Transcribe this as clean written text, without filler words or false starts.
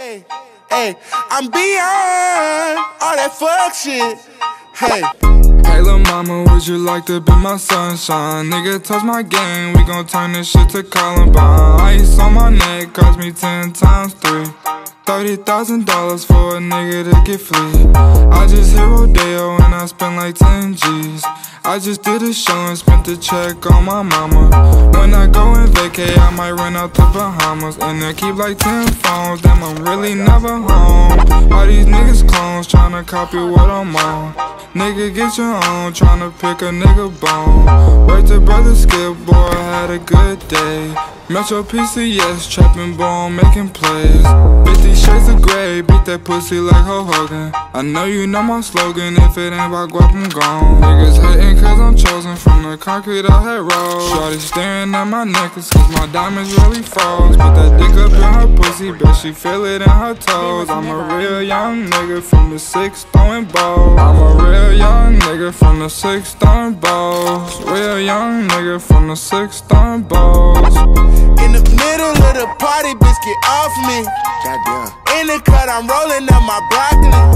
Hey, hey, I'm beyond all that fuck shit. Hey. Hey lil' mama, would you like to be my sunshine? Nigga, touch my game, we gon' turn this shit to Columbine. Ice on my neck cost me 10 times 3. $30,000 for a nigga to get free. I just hit Rodeo and I spent like 10 G's. I just did a show and spent the check on my mama. When I go and vacay, I might run out to Bahamas. And I keep like 10 phones, damn I'm really never home. All these niggas clones tryna copy what I'm on. Nigga get your own, tryna pick a nigga bone. Word to brother Skip, boy, I had a good day. Metro PCS, trapping bone, making plays. 50 shades of gray, beat that pussy like Hulk Hogan. I know you know my slogan, if it ain't about guap, I'm gone. Niggas hating cause I'm chosen, from the concrete I had rolled. Shorty staring at my necklace cause my diamonds really froze. Put that dick up in her pussy, bet she feel it in her toes. I'm a real young nigga from the 6th throwing balls. I'm a real young nigga from the 6th throwing balls. Real young nigga from the 6th throwing balls. In the middle of the party, bitch, get off me. Goddamn. In the cut, I'm rolling up my broccoli.